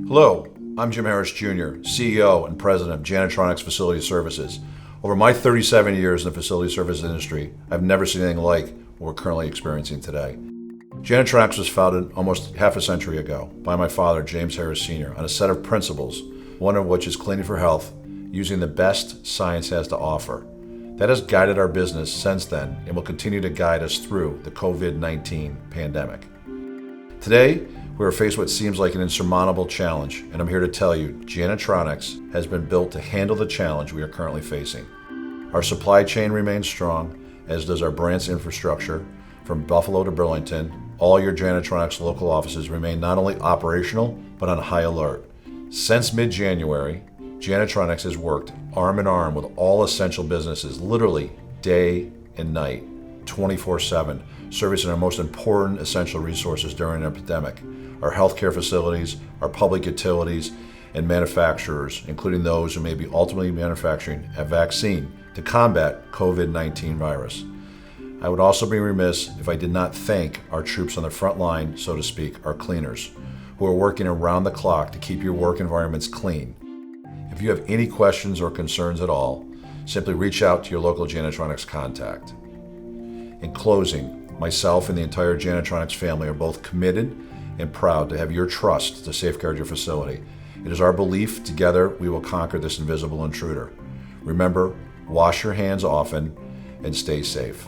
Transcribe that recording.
Hello, I'm Jim Harris Jr., CEO and President of Janitronics Facility Services. Over my 37 years in the facility service industry, I've never seen anything like what we're currently experiencing today. Janitronics was founded almost half a century ago by my father, James Harris Sr., on a set of principles, one of which is cleaning for health, using the best science has to offer. That has guided our business since then and will continue to guide us through the COVID-19 pandemic. Today, we are faced with what seems like an insurmountable challenge, and I'm here to tell you, Janitronics has been built to handle the challenge we are currently facing. Our supply chain remains strong, as does our branch infrastructure. From Buffalo to Burlington, all your Janitronics local offices remain not only operational, but on high alert. Since mid-January, Janitronics has worked arm in arm with all essential businesses, literally day and night, 24/7, servicing our most important essential resources during an epidemic. Our healthcare facilities, our public utilities, and manufacturers, including those who may be ultimately manufacturing a vaccine to combat COVID-19 virus. I would also be remiss if I did not thank our troops on the front line, so to speak, our cleaners, who are working around the clock to keep your work environments clean. If you have any questions or concerns at all, simply reach out to your local Janitronics contact. In closing, myself and the entire Janitronics family are both committed and proud to have your trust to safeguard your facility. It is our belief together we will conquer this invisible intruder. Remember, wash your hands often and stay safe.